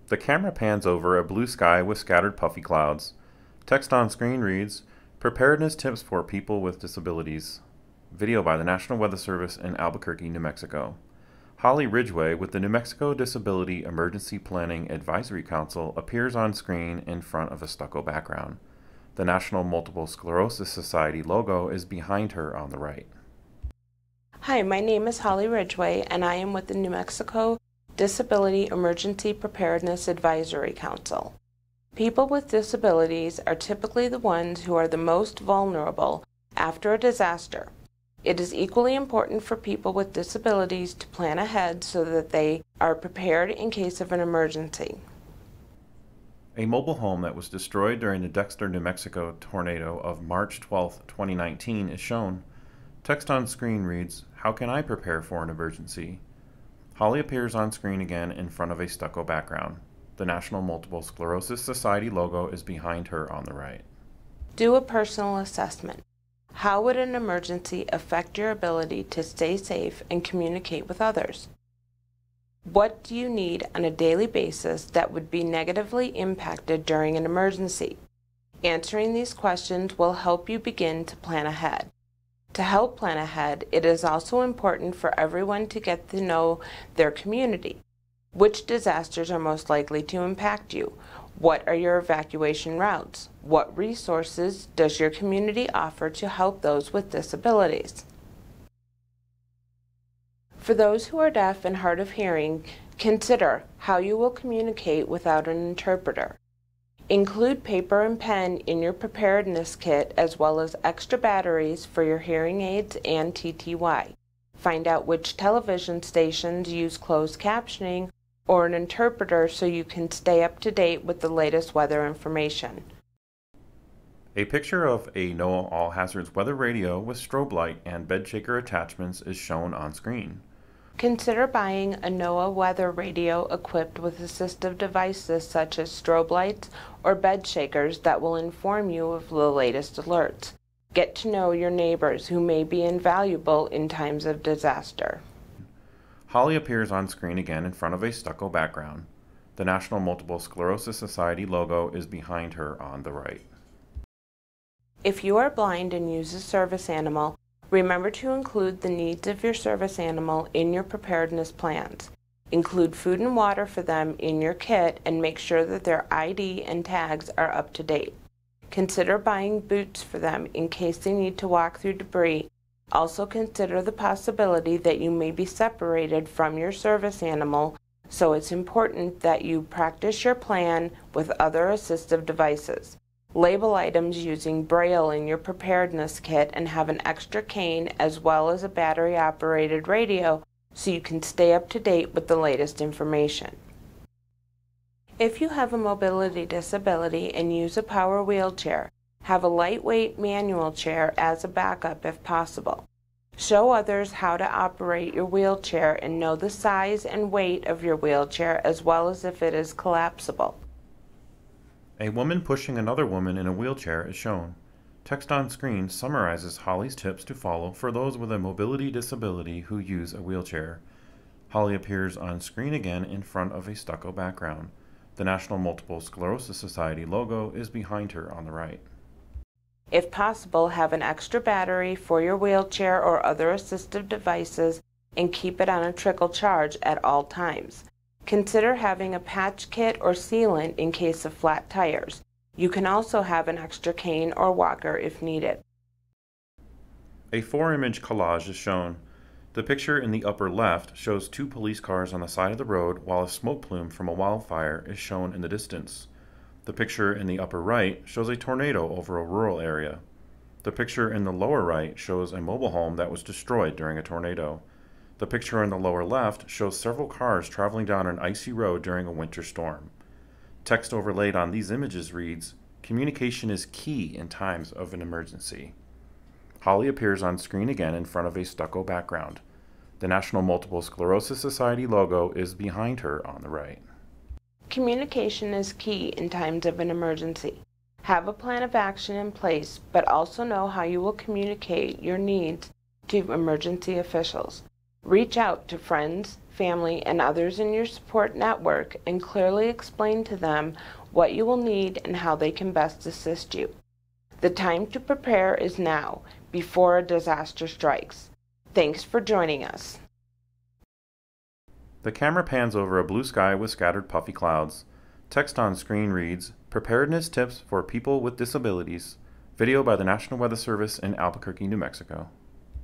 The camera pans over a blue sky with scattered puffy clouds. Text on screen reads, Preparedness Tips for People with Disabilities. Video by the National Weather Service in Albuquerque, New Mexico. Holly Ridgway with the New Mexico Disability Emergency Planning Advisory Council appears on screen in front of a stucco background. The National Multiple Sclerosis Society logo is behind her on the right. Hi, my name is Holly Ridgway, and I am with the New Mexico Disability Emergency Preparedness Advisory Council. People with disabilities are typically the ones who are the most vulnerable after a disaster. It is equally important for people with disabilities to plan ahead so that they are prepared in case of an emergency. A mobile home that was destroyed during the Dexter, New Mexico tornado of March 12, 2019 is shown. Text on screen reads, How can I prepare for an emergency? Holly appears on screen again in front of a stucco background. The National Multiple Sclerosis Society logo is behind her on the right. Do a personal assessment. How would an emergency affect your ability to stay safe and communicate with others? What do you need on a daily basis that would be negatively impacted during an emergency? Answering these questions will help you begin to plan ahead. To help plan ahead, it is also important for everyone to get to know their community. Which disasters are most likely to impact you? What are your evacuation routes? What resources does your community offer to help those with disabilities? For those who are deaf and hard of hearing, consider how you will communicate without an interpreter. Include paper and pen in your preparedness kit as well as extra batteries for your hearing aids and TTY. Find out which television stations use closed captioning or an interpreter so you can stay up to date with the latest weather information. A picture of a NOAA All Hazards weather radio with strobe light and bed shaker attachments is shown on screen. Consider buying a NOAA weather radio equipped with assistive devices such as strobe lights or bed shakers that will inform you of the latest alerts. Get to know your neighbors who may be invaluable in times of disaster. Holly appears on screen again in front of a stucco background. The National Multiple Sclerosis Society logo is behind her on the right. If you are blind and use a service animal, remember to include the needs of your service animal in your preparedness plans. Include food and water for them in your kit and make sure that their ID and tags are up to date. Consider buying boots for them in case they need to walk through debris. Also consider the possibility that you may be separated from your service animal, so it's important that you practice your plan with other assistive devices. Label items using Braille in your preparedness kit and have an extra cane as well as a battery-operated radio so you can stay up to date with the latest information. If you have a mobility disability and use a power wheelchair, have a lightweight manual chair as a backup if possible. Show others how to operate your wheelchair and know the size and weight of your wheelchair as well as if it is collapsible. A woman pushing another woman in a wheelchair is shown. Text on screen summarizes Holly's tips to follow for those with a mobility disability who use a wheelchair. Holly appears on screen again in front of a stucco background. The National Multiple Sclerosis Society logo is behind her on the right. If possible, have an extra battery for your wheelchair or other assistive devices and keep it on a trickle charge at all times. Consider having a patch kit or sealant in case of flat tires. You can also have an extra cane or walker if needed. A 4-image collage is shown. The picture in the upper left shows 2 police cars on the side of the road while a smoke plume from a wildfire is shown in the distance. The picture in the upper right shows a tornado over a rural area. The picture in the lower right shows a mobile home that was destroyed during a tornado. The picture in the lower left shows several cars traveling down an icy road during a winter storm. Text overlaid on these images reads, Communication is key in times of an emergency. Holly appears on screen again in front of a stucco background. The National Multiple Sclerosis Society logo is behind her on the right. Communication is key in times of an emergency. Have a plan of action in place, but also know how you will communicate your needs to emergency officials. Reach out to friends, family, and others in your support network and clearly explain to them what you will need and how they can best assist you. The time to prepare is now, before a disaster strikes. Thanks for joining us. The camera pans over a blue sky with scattered puffy clouds. Text on screen reads, Preparedness Tips for People with Disabilities. Video by the National Weather Service in Albuquerque, New Mexico.